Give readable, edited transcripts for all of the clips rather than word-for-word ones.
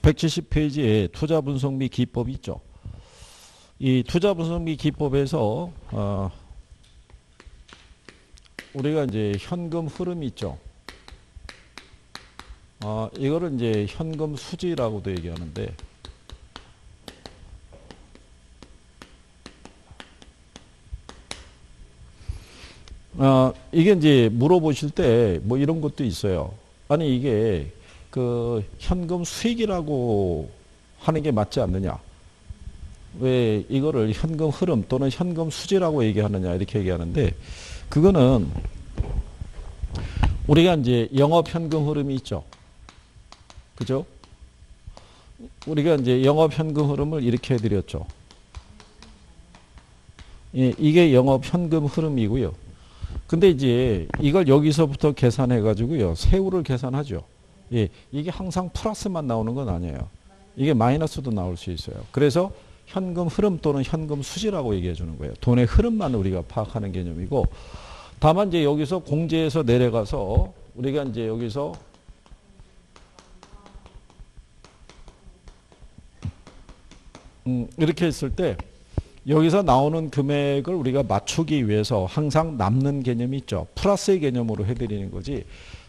170페이지에 투자 분석 및 기법이 있죠. 이 투자 분석 및 기법에서 우리가 이제 현금 흐름이 있죠. 이거를 이제 현금 수지라고도 얘기하는데, 이게 이제 물어보실 때 뭐 이런 것도 있어요. 아니, 이게 그 현금 수익이라고 하는 게 맞지 않느냐? 왜 이거를 현금 흐름 또는 현금 수지라고 얘기하느냐? 이렇게 얘기하는데, 그거는 우리가 이제 영업 현금 흐름이 있죠. 그죠? 우리가 이제 영업 현금 흐름을 이렇게 해드렸죠. 예, 이게 영업 현금 흐름이고요. 근데 이제 이걸 여기서부터 계산해 가지고요. 세후를 계산하죠. 예, 이게 항상 플러스만 나오는 건 아니에요. 이게 마이너스도 나올 수 있어요. 그래서 현금 흐름 또는 현금 수지라고 얘기해 주는 거예요. 돈의 흐름만 우리가 파악하는 개념이고, 다만 이제 여기서 공제에서 내려가서 우리가 이제 여기서 이렇게 했을 때 여기서 나오는 금액을 우리가 맞추기 위해서 항상 남는 개념이 있죠. 플러스의 개념으로 해드리는 거지.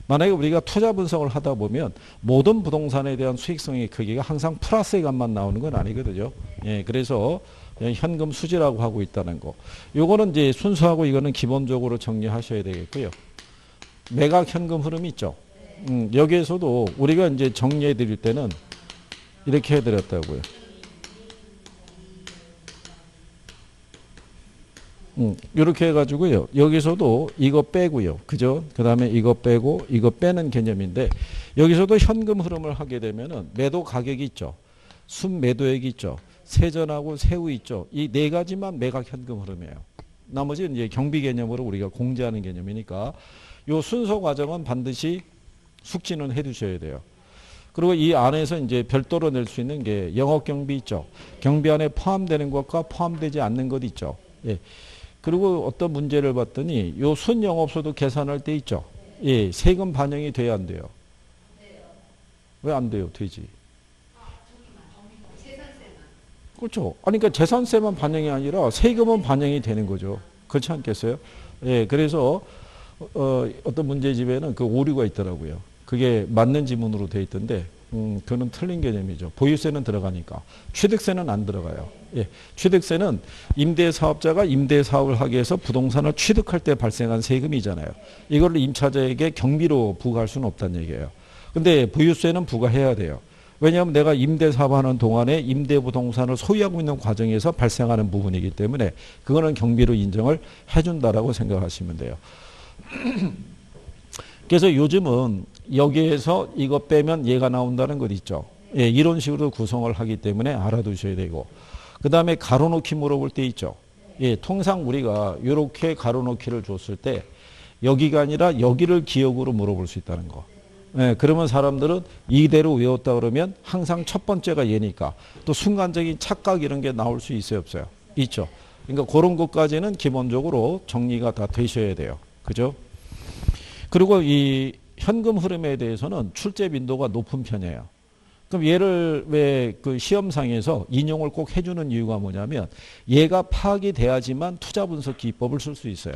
만약에 우리가 투자 분석을 하다 보면 모든 부동산에 대한 수익성의 크기가 항상 플러스의 값만 나오는 건 아니거든요. 예, 그래서 현금 수지라고 하고 있다는 거. 요거는 이제 순수하고 이거는 기본적으로 정리하셔야 되겠고요. 매각 현금 흐름이 있죠. 여기에서도 우리가 이제 정리해 드릴 때는 이렇게 해드렸다고요. 이렇게 해가지고요. 여기서도 이거 빼고요. 그죠? 그 다음에 이거 빼고 이거 빼는 개념인데, 여기서도 현금 흐름을 하게 되면은 매도 가격이 있죠. 순매도액이 있죠. 세전하고 세후 있죠. 이 네 가지만 매각 현금 흐름이에요. 나머지는 이제 경비 개념으로 우리가 공제하는 개념이니까 요 순서 과정은 반드시 숙지는 해 두셔야 돼요. 그리고 이 안에서 이제 별도로 낼 수 있는 게 영업 경비 있죠. 경비 안에 포함되는 것과 포함되지 않는 것 있죠. 예. 그리고 어떤 문제를 봤더니 요 순영업소도 계산할 때 있죠. 예, 세금 반영이 돼야 안 돼요. 왜 안 돼요? 되지. 그렇죠. 아니, 그러니까 재산세만 반영이 아니라 세금은 반영이 되는 거죠. 그렇지 않겠어요? 예, 그래서 어떤 문제집에는 그 오류가 있더라고요. 그게 맞는 지문으로 돼 있던데, 그건 틀린 개념이죠. 보유세는 들어가니까 취득세는 안 들어가요. 예, 취득세는 임대사업자가 임대사업을 하기 위해서 부동산을 취득할 때 발생한 세금이잖아요. 이걸 임차자에게 경비로 부과할 수는 없다는 얘기예요. 근데 보유세는 부과해야 돼요. 왜냐하면 내가 임대사업하는 동안에 임대부동산을 소유하고 있는 과정에서 발생하는 부분이기 때문에 그거는 경비로 인정을 해준다라고 생각하시면 돼요. 그래서 요즘은 여기에서 이거 빼면 얘가 나온다는 것 있죠. 예, 이런 식으로 구성을 하기 때문에 알아두셔야 되고, 그 다음에 가로놓기 물어볼 때 있죠. 예, 통상 우리가 이렇게 가로놓기를 줬을 때 여기가 아니라 여기를 기억으로 물어볼 수 있다는 거. 예, 그러면 사람들은 이대로 외웠다 그러면 항상 첫 번째가 얘니까 또 순간적인 착각 이런 게 나올 수 있어요, 없어요? 있죠. 그러니까 그런 것까지는 기본적으로 정리가 다 되셔야 돼요. 그죠? 그리고 이 현금 흐름에 대해서는 출제 빈도가 높은 편이에요. 그럼 얘를 왜 그 시험상에서 인용을 꼭 해주는 이유가 뭐냐면 얘가 파악이 돼야지만 투자 분석 기법을 쓸 수 있어요.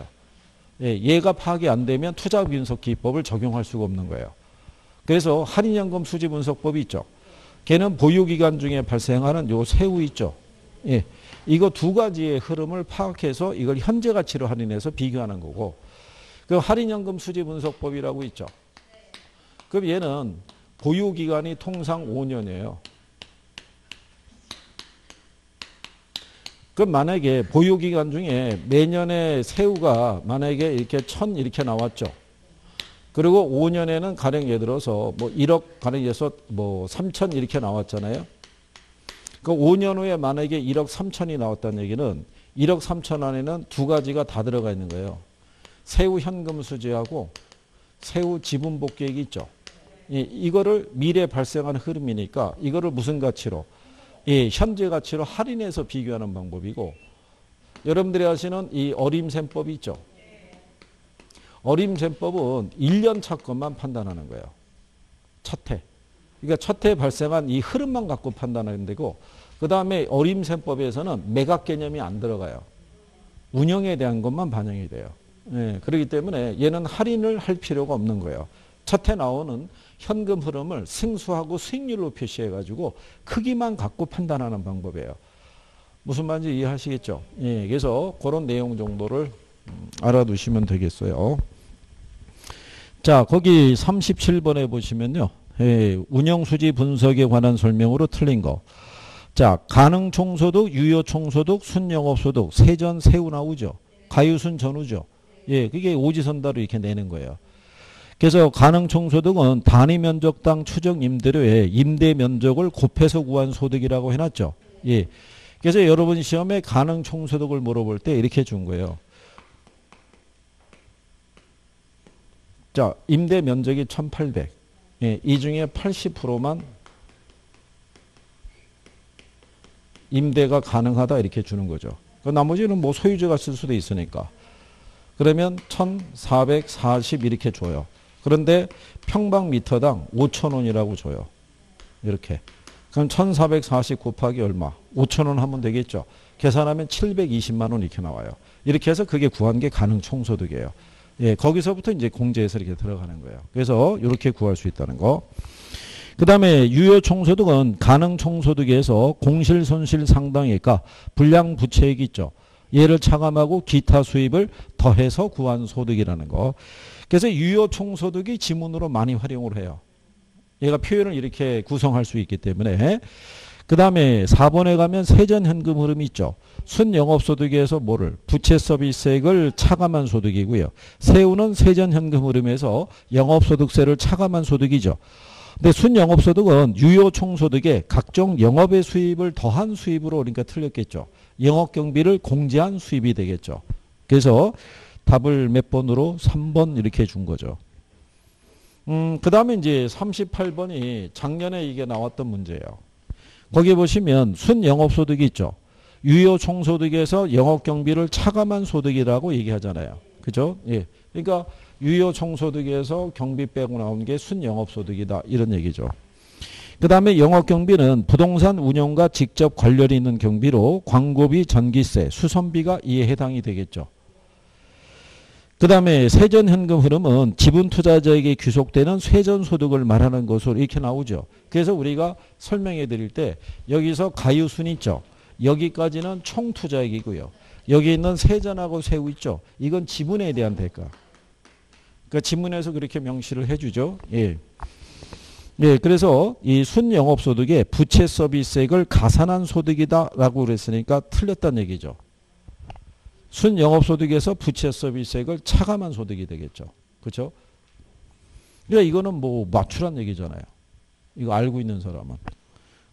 예, 얘가 파악이 안 되면 투자 분석 기법을 적용할 수가 없는 거예요. 그래서 할인연금 수지 분석법이 있죠. 걔는 보유기간 중에 발생하는 요 세후 있죠. 예, 이거 두 가지의 흐름을 파악해서 이걸 현재 가치로 할인해서 비교하는 거고, 그 할인연금 수지 분석법이라고 있죠. 그럼 얘는 보유기간이 통상 5년이에요. 그럼 만약에 보유기간 중에 매년의 세후가 만약에 이렇게 1000 이렇게 나왔죠. 그리고 5년에는 가령 예를 들어서 뭐 1억 가령 예서 뭐 3000 이렇게 나왔잖아요. 그 5년 후에 만약에 1억 3000이 나왔다는 얘기는 1억 3000 안에는 두 가지가 다 들어가 있는 거예요. 세후 현금 수지하고 세후 지분 복귀액이 있죠. 이거를 미래 발생하는 흐름이니까 이거를 무슨 가치로? 현재 가치로 할인해서 비교하는 방법이고, 여러분들이 아시는 이 어림셈법이 있죠. 어림셈법은 1년 차 것만 판단하는 거예요. 첫 해. 그러니까 첫 해 발생한 이 흐름만 갖고 판단하는 되고 그 다음에 어림셈법에서는 매각 개념이 안 들어가요. 운영에 대한 것만 반영이 돼요. 예, 그렇기 때문에 얘는 할인을 할 필요가 없는 거예요. 첫 해 나오는 현금 흐름을 승수하고 수익률로 표시해가지고 크기만 갖고 판단하는 방법이에요. 무슨 말인지 이해하시겠죠? 예, 그래서 그런 내용 정도를 알아두시면 되겠어요. 자, 거기 37번에 보시면요. 예, 운영수지 분석에 관한 설명으로 틀린 거. 자, 가능총소득, 유효총소득, 순영업소득, 세전, 세후 나오죠. 가유순, 전후죠. 예, 그게 오지선다로 이렇게 내는 거예요. 그래서 가능총소득은 단위 면적당 추정 임대료의 임대 면적을 곱해서 구한 소득이라고 해놨죠. 예. 그래서 여러분 시험에 가능총소득을 물어볼 때 이렇게 준 거예요. 자, 임대 면적이 1800. 예, 이 중에 80%만 임대가 가능하다 이렇게 주는 거죠. 그 나머지는 뭐 소유주가 쓸 수도 있으니까. 그러면 1440 이렇게 줘요. 그런데 평방미터당 5,000원이라고 줘요. 이렇게. 그럼 1440 곱하기 얼마? 5,000원 하면 되겠죠. 계산하면 720만 원 이렇게 나와요. 이렇게 해서 그게 구한 게 가능총소득이에요. 예, 거기서부터 이제 공제해서 이렇게 들어가는 거예요. 그래서 이렇게 구할 수 있다는 거. 그 다음에 유효총소득은 가능총소득에서 공실손실 상당액과 불량부채액이 있죠. 얘를 차감하고 기타 수입을 더해서 구한 소득이라는 거. 그래서 유효총소득이 지문으로 많이 활용을 해요. 얘가 표현을 이렇게 구성할 수 있기 때문에. 그 다음에 4번에 가면 세전현금 흐름이 있죠. 순영업소득에서 뭐를? 부채서비스액을 차감한 소득이고요. 세후는 세전현금 흐름에서 영업소득세를 차감한 소득이죠. 근데 순영업소득은 유효총소득에 각종 영업의 수입을 더한 수입으로 그러니까 틀렸겠죠. 영업경비를 공제한 수입이 되겠죠. 그래서 답을 몇 번으로? 3번 이렇게 준 거죠. 그 다음에 이제 38번이 작년에 이게 나왔던 문제예요. 거기 보시면 순영업소득이 있죠. 유효총소득에서 영업경비를 차감한 소득이라고 얘기하잖아요. 그죠? 예. 그러니까 유효총소득에서 경비 빼고 나온 게 순영업소득이다. 이런 얘기죠. 그 다음에 영업경비는 부동산 운영과 직접 관련이 있는 경비로 광고비, 전기세, 수선비가 이에 해당이 되겠죠. 그 다음에 세전현금 흐름은 지분투자자에게 귀속되는 세전소득을 말하는 것으로 이렇게 나오죠. 그래서 우리가 설명해 드릴 때 여기서 가유순 있죠. 여기까지는 총투자액이고요. 여기 있는 세전하고 세후 있죠. 이건 지분에 대한 대가. 그러니까 지문에서 그렇게 명시를 해주죠. 예. 예, 그래서 이 순영업소득에 부채 서비스액을 가산한 소득이다라고 그랬으니까 틀렸다는 얘기죠. 순영업소득에서 부채 서비스액을 차감한 소득이 되겠죠. 그렇죠? 그러니까 이거는 뭐 맞추란 얘기잖아요. 이거 알고 있는 사람은.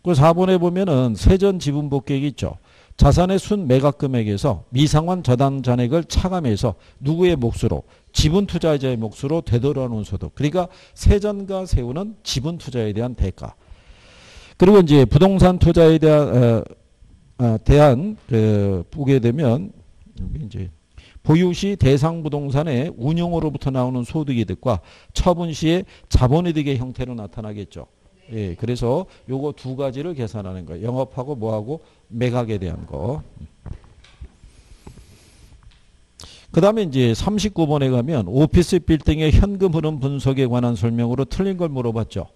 그 4번에 보면은 세전 지분 복객이 있죠. 자산의 순 매각 금액에서 미상환 저당 잔액을 차감해서 누구의 몫으로? 지분 투자자의 몫으로 되돌아오는 소득. 그러니까 세전과 세후는 지분 투자에 대한 대가. 그리고 이제 부동산 투자에 대한 보게 되면 여기 이제 보유 시 대상 부동산의 운용으로부터 나오는 소득이득과 처분 시의 자본이득의 형태로 나타나겠죠. 예, 그래서 요거 두 가지를 계산하는 거예요. 영업하고 뭐하고 매각에 대한 거. 그 다음에 이제 39번에 가면 오피스 빌딩의 현금 흐름 분석에 관한 설명으로 틀린 걸 물어봤죠.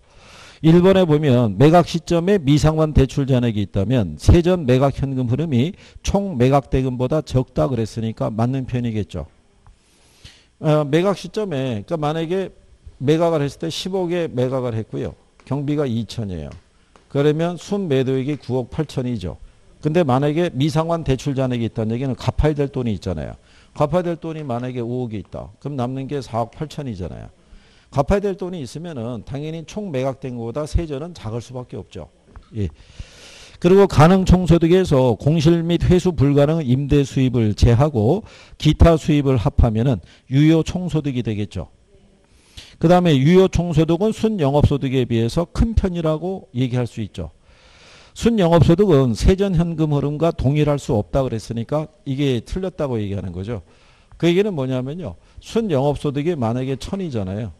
1번에 보면 매각 시점에 미상환 대출 잔액이 있다면 세전 매각 현금 흐름이 총 매각 대금보다 적다 그랬으니까 맞는 편이겠죠. 매각 시점에 그러니까 만약에 매각을 했을 때 10억에 매각을 했고요. 경비가 2천이에요. 그러면 순 매도액이 9억 8천이죠. 근데 만약에 미상환 대출 잔액이 있다는 얘기는 갚아야 될 돈이 있잖아요. 갚아야 될 돈이 만약에 5억이 있다. 그럼 남는 게 4억 8천이잖아요. 갚아야 될 돈이 있으면은 당연히 총 매각된 것보다 세전은 작을 수밖에 없죠. 예. 그리고 가능총소득에서 공실 및 회수 불가능한 임대 수입을 제하고 기타 수입을 합하면은 유효총소득이 되겠죠. 그 다음에 유효총소득은 순영업소득에 비해서 큰 편이라고 얘기할 수 있죠. 순영업소득은 세전현금 흐름과 동일할 수 없다 그랬으니까 이게 틀렸다고 얘기하는 거죠. 그 얘기는 뭐냐면요. 순영업소득이 만약에 1000이잖아요.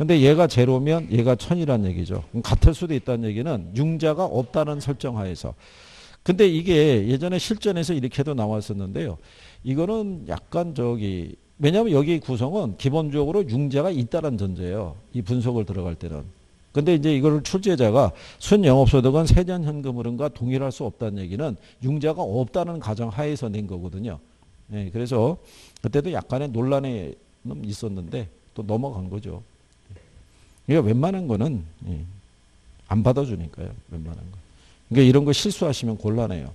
근데 얘가 제로면 얘가 1000이란 얘기죠. 같을 수도 있다는 얘기는 융자가 없다는 설정하에서. 근데 이게 예전에 실전에서 이렇게도 나왔었는데요. 이거는 약간 왜냐하면 여기 구성은 기본적으로 융자가 있다는 전제예요. 이 분석을 들어갈 때는. 근데 이제 이거를 출제자가 순영업소득은 세전 현금 흐름과 동일할 수 없다는 얘기는 융자가 없다는 가정 하에서 낸 거거든요. 예, 그래서 그때도 약간의 논란이 있었는데 또 넘어간 거죠. 그러니까 웬만한 거는 안 받아주니까요. 웬만한 거. 그러니까 이런 거 실수하시면 곤란해요.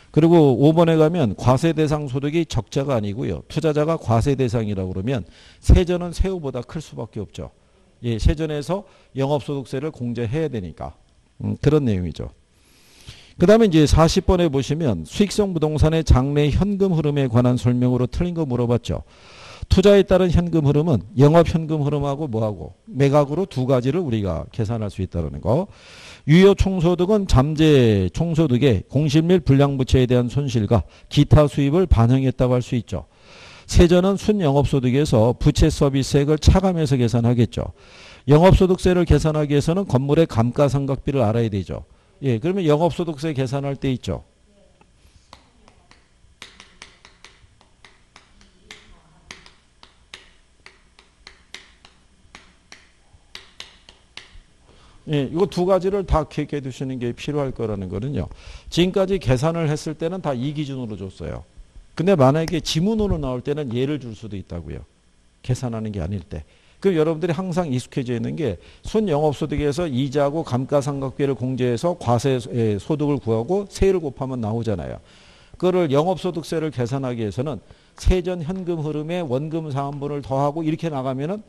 그리고 5번에 가면 과세 대상 소득이 적자가 아니고요. 투자자가 과세 대상이라고 그러면 세전은 세후보다 클 수밖에 없죠. 예, 세전에서 영업소득세를 공제해야 되니까. 그런 내용이죠. 그 다음에 이제 40번에 보시면 수익성 부동산의 장래 현금 흐름에 관한 설명으로 틀린 거 물어봤죠. 투자에 따른 현금 흐름은 영업 현금 흐름하고 뭐하고 매각으로 두 가지를 우리가 계산할 수 있다는 거. 유효 총소득은 잠재 총소득의 공실 및 불량부채에 대한 손실과 기타 수입을 반영했다고 할 수 있죠. 세전은 순영업소득에서 부채 서비스액을 차감해서 계산하겠죠. 영업소득세를 계산하기 위해서는 건물의 감가상각비를 알아야 되죠. 예, 그러면 영업소득세 계산할 때 있죠. 예, 이거 두 가지를 다 기억해 두시는 게 필요할 거라는 거는요. 지금까지 계산을 했을 때는 다 이 기준으로 줬어요. 근데 만약에 지문으로 나올 때는 예를 줄 수도 있다고요. 계산하는 게 아닐 때. 그럼 여러분들이 항상 익숙해져 있는 게 순영업소득에서 이자하고 감가상각비를 공제해서 과세 소득을 구하고 세율을 곱하면 나오잖아요. 그거를 영업소득세를 계산하기 위해서는 세전 현금 흐름에 원금 상환분을 더하고 이렇게 나가면은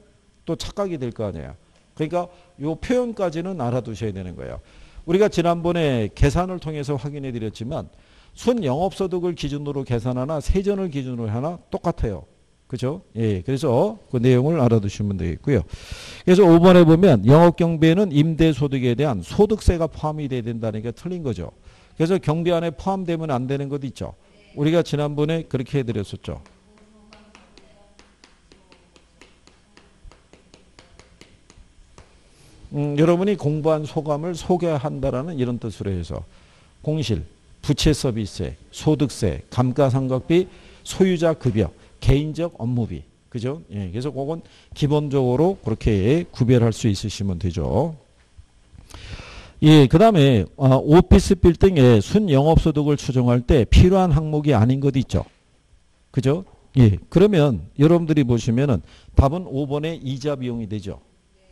또 착각이 될 거 아니에요. 그러니까 요 표현까지는 알아두셔야 되는 거예요. 우리가 지난번에 계산을 통해서 확인해 드렸지만 순영업소득을 기준으로 계산하나 세전을 기준으로 하나 똑같아요. 그죠? 예. 그래서 그 내용을 알아두시면 되겠고요. 그래서 5번에 보면 영업경비에는 임대소득에 대한 소득세가 포함이 돼야 된다는 게 틀린 거죠. 그래서 경비 안에 포함되면 안 되는 것 있죠. 우리가 지난번에 그렇게 해드렸었죠. 여러분이 공부한 소감을 소개한다라는 이런 뜻으로 해서 공실, 부채 서비스세, 소득세, 감가상각비, 소유자 급여, 개인적 업무비. 그죠? 예, 그래서 그건 기본적으로 그렇게 구별할 수 있으시면 되죠. 예, 그 다음에 오피스 빌딩의 순영업소득을 추정할 때 필요한 항목이 아닌 것 있죠. 그죠? 예, 그러면 여러분들이 보시면은 답은 5번의 이자 비용이 되죠.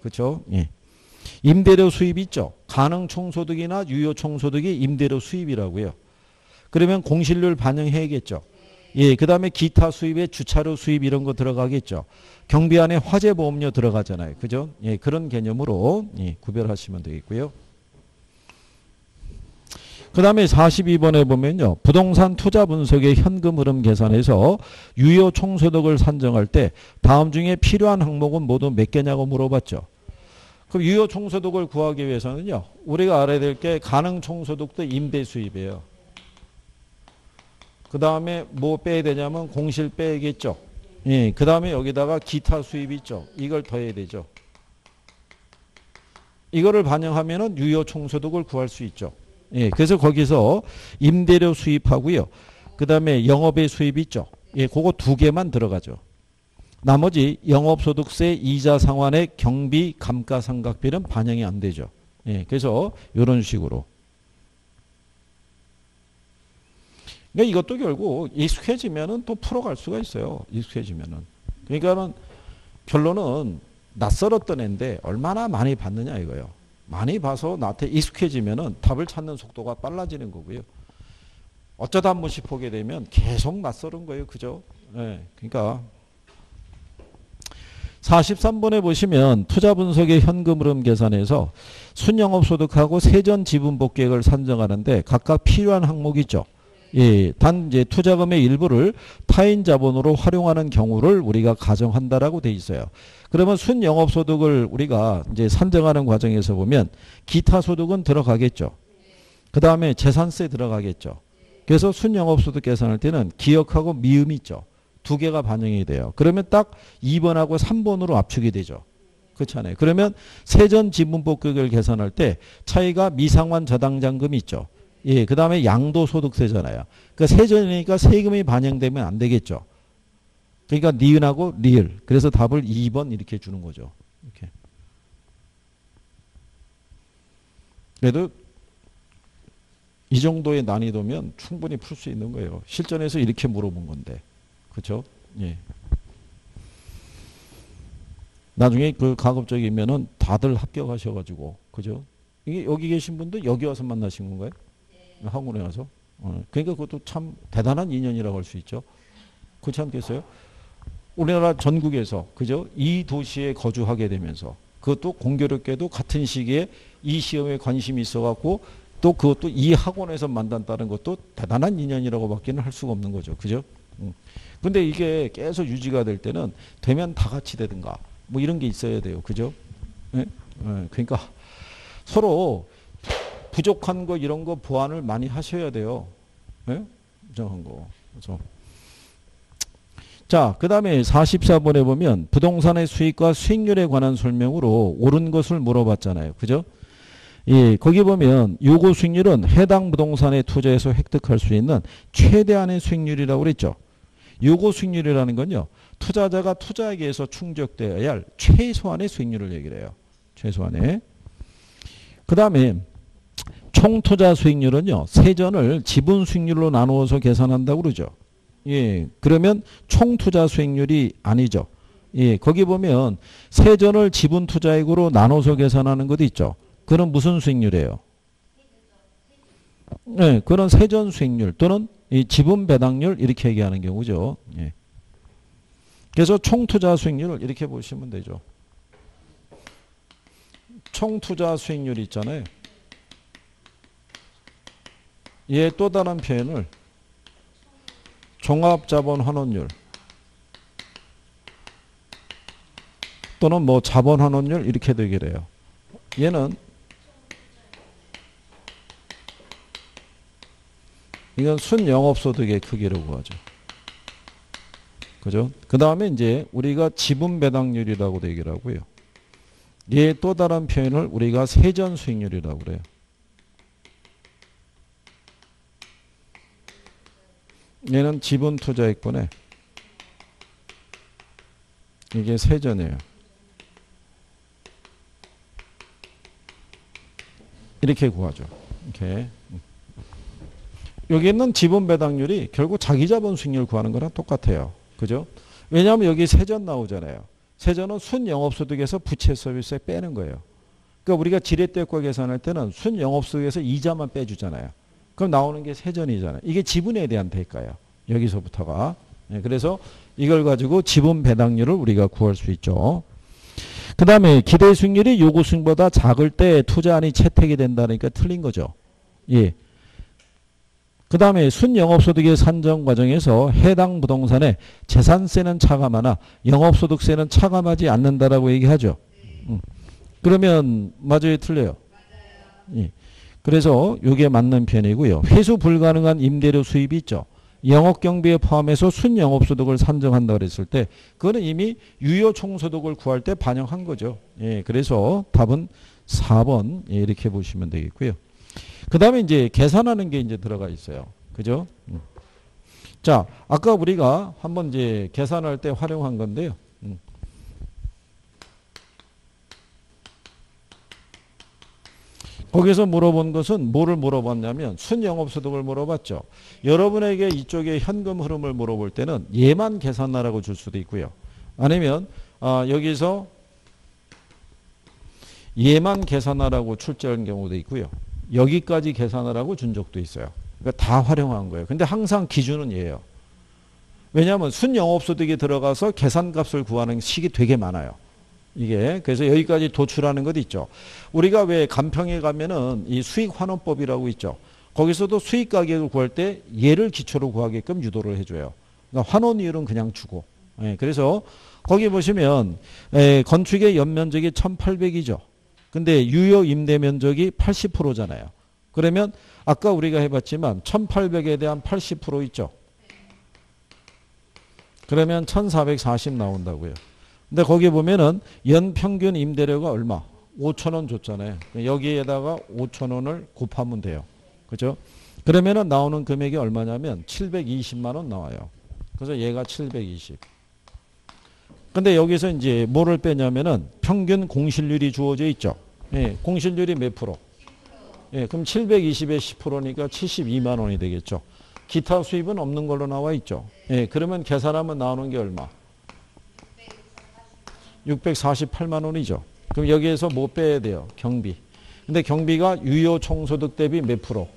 그죠? 예. 임대료 수입 있죠. 가능 총소득이나 유효 총소득이 임대료 수입이라고요. 그러면 공실률 반영해야겠죠. 예, 그 다음에 기타 수입에 주차료 수입 이런 거 들어가겠죠. 경비 안에 화재보험료 들어가잖아요. 그죠? 예, 그런 개념으로 구별하시면 되겠고요. 그 다음에 42번에 보면요. 부동산 투자 분석의 현금 흐름 계산에서 유효 총소득을 산정할 때 다음 중에 필요한 항목은 모두 몇 개냐고 물어봤죠. 그럼 유효 총소득을 구하기 위해서는요. 우리가 알아야 될 게 가능 총소득도 임대 수입이에요. 그 다음에 뭐 빼야 되냐면 공실 빼야겠죠. 예, 그 다음에 여기다가 기타 수입 있죠. 이걸 더해야 되죠. 이거를 반영하면은 유효 총소득을 구할 수 있죠. 예, 그래서 거기서 임대료 수입하고요. 그 다음에 영업의 수입 있죠. 예, 그거 두 개만 들어가죠. 나머지 영업소득세, 이자 상환의 경비, 감가상각비는 반영이 안 되죠. 예, 그래서 이런 식으로. 그러니까 이것도 결국 익숙해지면은 또 풀어갈 수가 있어요. 익숙해지면은. 그러니까는 결론은 낯설었던 애인데 얼마나 많이 봤느냐 이거예요. 많이 봐서 나한테 익숙해지면은 답을 찾는 속도가 빨라지는 거고요. 어쩌다 한 번씩 보게 되면 계속 낯설은 거예요. 그죠? 예, 그러니까 43번에 보시면 투자 분석의 현금 흐름 계산에서 순영업소득하고 세전 지분 복귀액을 산정하는데 각각 필요한 항목이 있죠. 예, 단 이제 투자금의 일부를 타인 자본으로 활용하는 경우를 우리가 가정한다라고 돼 있어요. 그러면 순영업소득을 우리가 이제 산정하는 과정에서 보면 기타 소득은 들어가겠죠. 그 다음에 재산세 들어가겠죠. 그래서 순영업소득 계산할 때는 기억하고 미음이 있죠. 두 개가 반영이 돼요. 그러면 딱 2번하고 3번으로 압축이 되죠. 그렇잖아요. 그러면 세전 지분법격을 계산할 때 차이가 미상환 저당장금이 있죠. 예, 그 다음에 양도소득세잖아요. 그러니까 세전이니까 세금이 반영되면 안 되겠죠. 그러니까 니은하고 리을. 그래서 답을 2번 이렇게 주는 거죠. 이렇게. 그래도 이 정도의 난이도면 충분히 풀 수 있는 거예요. 실전에서 이렇게 물어본 건데. 그렇죠? 예. 나중에 그 가급적이면은 다들 합격하셔가지고, 그죠? 이게 여기 계신 분도 여기 와서 만나신 건가요? 네. 학원에 와서. 그러니까 그것도 참 대단한 인연이라고 할 수 있죠. 그렇지 않겠어요? 우리나라 전국에서, 그죠? 이 도시에 거주하게 되면서, 그것도 공교롭게도 같은 시기에 이 시험에 관심이 있어갖고, 또 그것도 이 학원에서 만났다는 것도 대단한 인연이라고 밖에는 할 수가 없는 거죠. 그죠? 근데 이게 계속 유지가 될 때는 되면 다 같이 되든가. 뭐 이런 게 있어야 돼요. 그죠? 예? 예, 그러니까 서로 부족한 거 이런 거 보완을 많이 하셔야 돼요. 예? 부족한 거. 그래서 자, 그 다음에 44번에 보면 부동산의 수익과 수익률에 관한 설명으로 옳은 것을 물어봤잖아요. 그죠? 예, 거기 보면 요구 수익률은 해당 부동산에 투자해서 획득할 수 있는 최대한의 수익률이라고 그랬죠. 요구 수익률이라는 건요. 투자자가 투자하기 위해서 충족되어야 할 최소한의 수익률을 얘기를 해요. 최소한의. 그 다음에 총투자 수익률은요. 세전을 지분 수익률로 나누어서 계산한다고 그러죠. 예, 그러면 총투자 수익률이 아니죠. 예, 거기 보면 세전을 지분 투자액으로 나눠서 계산하는 것도 있죠. 그건 무슨 수익률이에요? 네, 그런 세전 수익률 또는 이 지분 배당률 이렇게 얘기하는 경우죠. 예. 그래서 총투자 수익률을 이렇게 보시면 되죠. 총투자 수익률이 있잖아요. 얘 또 다른 표현을 종합자본 환원율 또는 뭐 자본 환원율 이렇게 되게 돼요. 얘는 이건 순영업소득의 크기라고 하죠. 그죠? 그 다음에 이제 우리가 지분 배당률이라고 얘기를 하고요. 얘 또 다른 표현을 우리가 세전 수익률이라고 그래요. 얘는 지분 투자액분에 이게 세전이에요. 이렇게 구하죠. 이렇게. 여기 있는 지분 배당률이 결국 자기 자본 수익률 구하는 거랑 똑같아요. 그죠? 왜냐하면 여기 세전 나오잖아요. 세전은 순영업소득에서 부채 서비스에 빼는 거예요. 그러니까 우리가 지렛대효과 계산할 때는 순영업소득에서 이자만 빼주잖아요. 그럼 나오는 게 세전이잖아요. 이게 지분에 대한 대가예요. 여기서부터가. 그래서 이걸 가지고 지분 배당률을 우리가 구할 수 있죠. 그 다음에 기대 수익률이 요구 수익보다 작을 때 투자안이 채택이 된다니까 틀린 거죠. 예. 그 다음에 순영업소득의 산정 과정에서 해당 부동산에 재산세는 차감하나 영업소득세는 차감하지 않는다라고 얘기하죠. 그러면 맞아요, 틀려요? 예. 그래서 이게 맞는 편이고요. 회수 불가능한 임대료 수입이 있죠. 영업경비에 포함해서 순영업소득을 산정한다 그랬을 때 그거는 이미 유효총소득을 구할 때 반영한 거죠. 예. 그래서 답은 4번 예, 이렇게 보시면 되겠고요. 그 다음에 이제 계산하는 게 이제 들어가 있어요. 그죠? 자, 아까 우리가 한번 이제 계산할 때 활용한 건데요. 거기서 물어본 것은 뭐를 물어봤냐면 순영업소득을 물어봤죠. 여러분에게 이쪽에 현금 흐름을 물어볼 때는 얘만 계산하라고 줄 수도 있고요. 아니면 여기서 얘만 계산하라고 출제한 경우도 있고요. 여기까지 계산하라고 준 적도 있어요. 그러니까 다 활용한 거예요. 근데 항상 기준은 얘예요. 왜냐하면 순영업소득이 들어가서 계산값을 구하는 식이 되게 많아요. 이게 그래서 여기까지 도출하는 것 있죠. 우리가 왜 간평에 가면은 이 수익환원법이라고 있죠. 거기서도 수익 가격을 구할 때 얘를 기초로 구하게끔 유도를 해줘요. 그러니까 환원이율은 그냥 주고. 예, 그래서 거기 보시면 건축의 연면적이 1800이죠. 근데 유효 임대 면적이 80%잖아요. 그러면 아까 우리가 해봤지만 1800에 대한 80% 있죠. 그러면 1440 나온다고요. 근데 거기 보면은 연평균 임대료가 얼마? 5,000원 줬잖아요. 여기에다가 5,000원을 곱하면 돼요. 그죠? 그러면은 나오는 금액이 얼마냐면 720만 원 나와요. 그래서 얘가 720. 근데 여기서 이제 뭐를 빼냐면은 평균 공실률이 주어져 있죠. 예, 공실률이 몇 프로? 예, 그럼 720에 10%니까 72만 원이 되겠죠. 기타 수입은 없는 걸로 나와 있죠. 예, 그러면 계산하면 나오는 게 얼마? 648만 원이죠. 그럼 여기에서 뭐 빼야 돼요? 경비. 근데 경비가 유효 총소득 대비 몇 프로?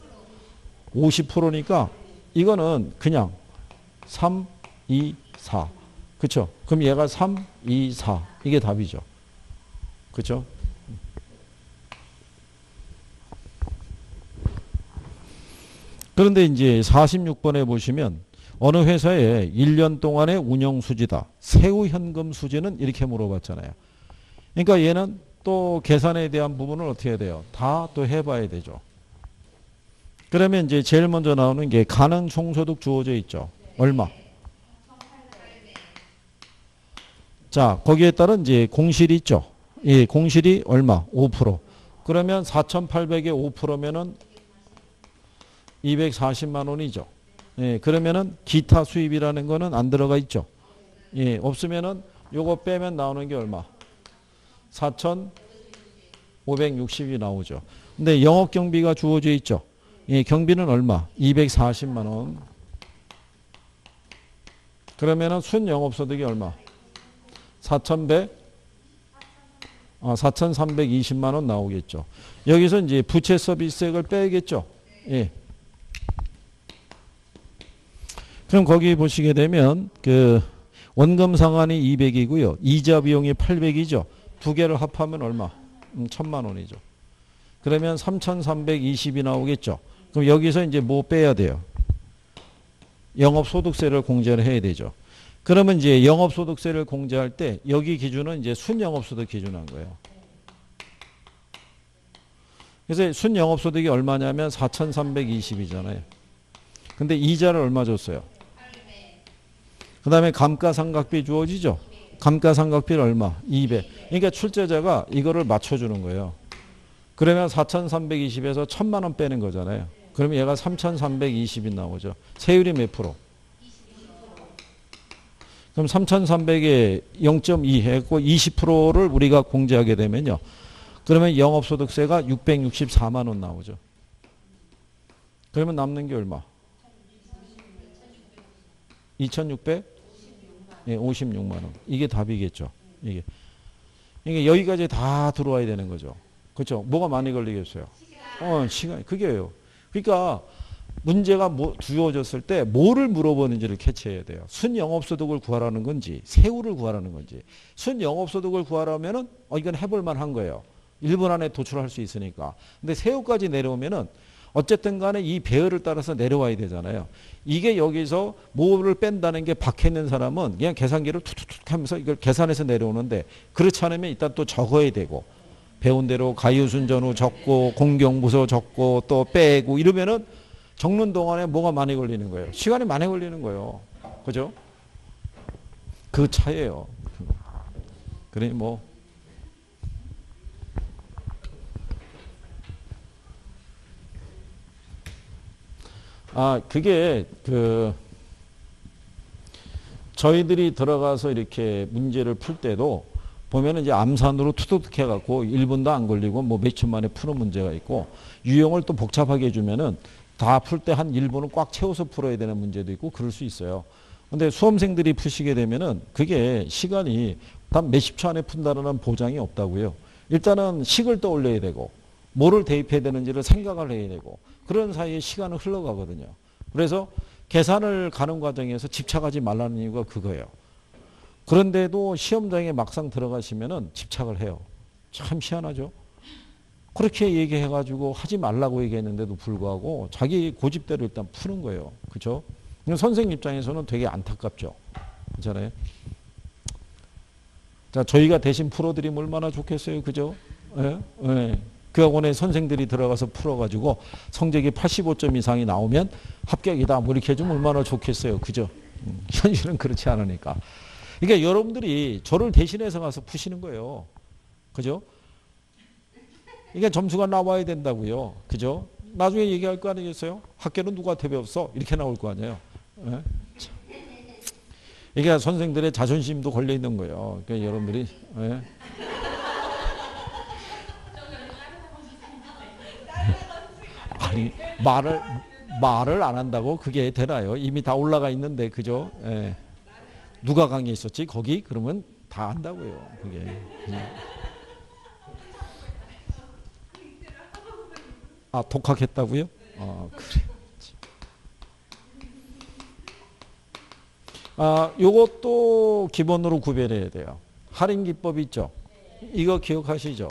50%니까 이거는 그냥 3, 2, 4. 그쵸? 그럼 얘가 3, 2, 4. 이게 답이죠. 그쵸? 그런데 이제 46번에 보시면 어느 회사에 1년 동안의 운영 수지다. 세후 현금 수지는 이렇게 물어봤잖아요. 그러니까 얘는 또 계산에 대한 부분을 어떻게 해야 돼요? 다 또 해봐야 되죠. 그러면 이제 제일 먼저 나오는 게 가능 총소득 주어져 있죠. 얼마? 자, 거기에 따른 이제 공실이 있죠. 예, 공실이 얼마? 5%. 그러면 4,800에 5%면은 240만 원이죠. 예, 그러면은 기타 수입이라는 거는 안 들어가 있죠. 예, 없으면은 요거 빼면 나오는 게 얼마? 4,560이 나오죠. 근데 영업 경비가 주어져 있죠. 예, 경비는 얼마? 240만 원. 그러면은 순영업소득이 얼마? 4,320만 원 나오겠죠. 여기서 이제 부채 서비스액을 빼야겠죠. 예. 그럼 거기 보시게 되면 그 원금 상환이 200이고요. 이자 비용이 800이죠. 두 개를 합하면 얼마? 1,000만 원이죠. 그러면 3,320이 나오겠죠. 그럼 여기서 이제 뭐 빼야 돼요? 영업소득세를 공제를 해야 되죠. 그러면 이제 영업소득세를 공제할 때 여기 기준은 이제 순영업소득 기준한 거예요. 그래서 순영업소득이 얼마냐면 4,320이잖아요. 근데 이자를 얼마 줬어요? 그 다음에 감가상각비 주어지죠. 감가상각비는 얼마? 200. 그러니까 출제자가 이거를 맞춰주는 거예요. 그러면 4,320에서 1,000만 원 빼는 거잖아요. 그러면 얘가 3,320이 나오죠. 세율이 몇 프로? 그럼 3,300에 0.2 했고 20%를 우리가 공제하게 되면요. 그러면 영업소득세가 664만 원 나오죠. 그러면 남는 게 얼마? 2,656만 원. 이게 답이겠죠. 이게. 그러니까 여기까지 다 들어와야 되는 거죠. 그렇죠? 뭐가 많이 걸리겠어요? 시간. 그게요. 그러니까 문제가 주어졌을 때 뭐를 물어보는지를 캐치해야 돼요. 순영업소득을 구하라는 건지 세후를 구하라는 건지. 순영업소득을 구하라면은 이건 해볼 만한 거예요. 1분 안에 도출할 수 있으니까. 근데 세후까지 내려오면은 어쨌든 간에 이 배열을 따라서 내려와야 되잖아요. 이게 여기서 뭐를 뺀다는 게 박혀있는 사람은 그냥 계산기를 툭툭툭 하면서 이걸 계산해서 내려오는데 그렇지 않으면 일단 또 적어야 되고 배운 대로 가유순전후 적고 공경부서 적고 또 빼고 이러면은 적는 동안에 뭐가 많이 걸리는 거예요. 시간이 많이 걸리는 거예요. 그죠? 그 차이예요. 그러니 뭐 그게 저희들이 들어가서 이렇게 문제를 풀 때도 보면은 이제 암산으로 투둑 해갖고 1분도 안 걸리고 뭐 몇 초 만에 푸는 문제가 있고 유형을 또 복잡하게 해주면은 다 풀 때 한 1분은 꽉 채워서 풀어야 되는 문제도 있고 그럴 수 있어요. 근데 수험생들이 푸시게 되면은 그게 시간이 단 몇십 초 안에 푼다는 보장이 없다고요. 일단은 식을 떠올려야 되고 뭐를 대입해야 되는지를 생각을 해야 되고 그런 사이에 시간은 흘러가거든요. 그래서 계산을 가는 과정에서 집착하지 말라는 이유가 그거예요. 그런데도 시험장에 막상 들어가시면은 집착을 해요. 참 희한하죠. 그렇게 얘기해가지고 하지 말라고 얘기했는데도 불구하고 자기 고집대로 일단 푸는 거예요. 그렇죠? 선생님 입장에서는 되게 안타깝죠. 그렇잖아요. 자, 저희가 대신 풀어드리면 얼마나 좋겠어요. 그죠? 예? 예. 그 학원에 선생들이 들어가서 풀어가지고 성적이 85점 이상이 나오면 합격이다. 뭐 이렇게 해주면 얼마나 좋겠어요. 그죠? 현실은 그렇지 않으니까. 그러니까 여러분들이 저를 대신해서 가서 푸시는 거예요. 그죠? 그러니까 점수가 나와야 된다고요. 그죠? 나중에 얘기할 거 아니겠어요? 학교는 누구한테 배웠어? 이렇게 나올 거 아니에요. 예? 그러니까 선생들의 자존심도 걸려 있는 거예요. 그러니까 여러분들이 예? 아니 말을 안 한다고 그게 되나요? 이미 다 올라가 있는데 그죠? 예. 누가 강의했었지? 거기 그러면 다 한다고요. 그게. 아 독학했다고요? 그래. 요것도 기본으로 구별해야 돼요. 할인 기법 있죠? 이거 기억하시죠?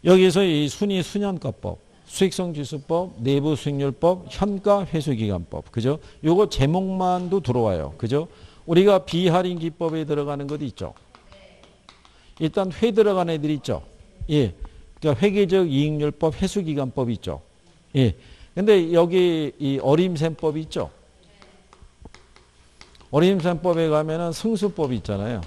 여기서 이 순위 수년가법, 수익성지수법, 내부 수익률법, 현가 회수기간법, 그죠? 요거 제목만도 들어와요, 그죠? 우리가 비할인 기법에 들어가는 것도 있죠. 일단 회 들어간 애들 있죠. 예, 그러니까 회계적 이익률법, 회수기간법 있죠. 예, 근데 여기 이 어림셈법 있죠. 어림셈법에 가면은 승수법이 있잖아요.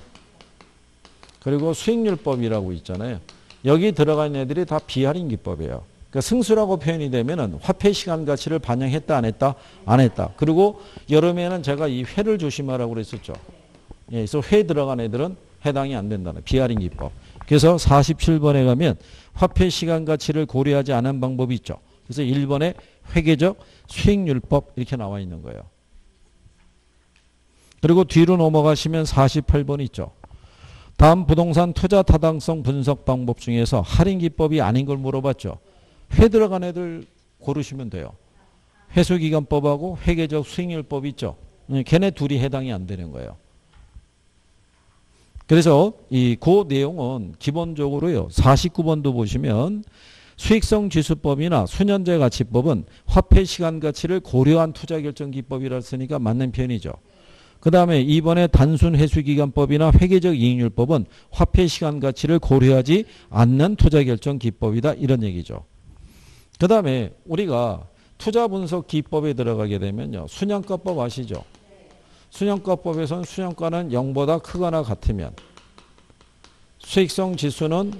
그리고 수익률법이라고 있잖아요. 여기 들어간 애들이 다 비할인 기법이에요. 그러니까 승수라고 표현이 되면은 화폐 시간 가치를 반영했다 안 했다? 안 했다. 그리고 여름에는 제가 이 회를 조심하라고 그랬었죠. 예, 그래서 회 들어간 애들은 해당이 안 된다는 비할인 기법. 그래서 47번에 가면 화폐 시간 가치를 고려하지 않은 방법이 있죠. 그래서 1번에 회계적 수익률법 이렇게 나와 있는 거예요. 그리고 뒤로 넘어가시면 48번 있죠. 다음 부동산 투자 타당성 분석 방법 중에서 할인 기법이 아닌 걸 물어봤죠. 회 들어간 애들 고르시면 돼요. 회수기간법하고 회계적 수익률법 있죠. 걔네 둘이 해당이 안 되는 거예요. 그래서 그 내용은 기본적으로요. 49번도 보시면 수익성 지수법이나 수년제 가치법은 화폐 시간 가치를 고려한 투자 결정 기법이라 쓰니까 맞는 편이죠. 그 다음에 이번에 단순 회수기간법이나 회계적 이익률법은 화폐 시간 가치를 고려하지 않는 투자 결정 기법이다. 이런 얘기죠. 그 다음에 우리가 투자 분석 기법에 들어가게 되면요. 순양가법 아시죠? 순양가법에서는 순양가는 0보다 크거나 같으면 수익성 지수는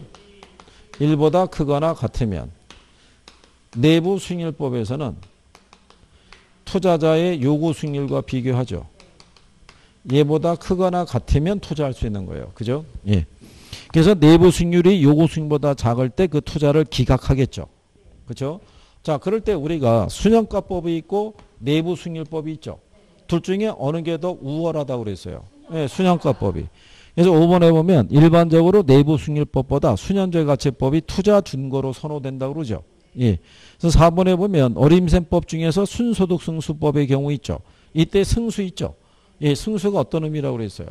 1보다 크거나 같으면 내부 수익률법에서는 투자자의 요구 수익률과 비교하죠. 얘보다 크거나 같으면 투자할 수 있는 거예요. 그죠? 예. 그래서 내부 수익률이 요구 수익보다 작을 때 그 투자를 기각하겠죠. 그죠? 자, 그럴 때 우리가 순양가법이 있고 내부 수익률법이 있죠. 둘 중에 어느 게 더 우월하다고 그랬어요. 예, 순양가법이. 그래서 5번에 보면 일반적으로 내부 수익률법보다 수년제 가치법이 투자 준거로 선호된다고 그러죠. 예. 그래서 4번에 보면 어림셈법 중에서 순소득 승수법의 경우 있죠. 이때 승수 있죠. 예, 승수가 어떤 의미라고 그랬어요?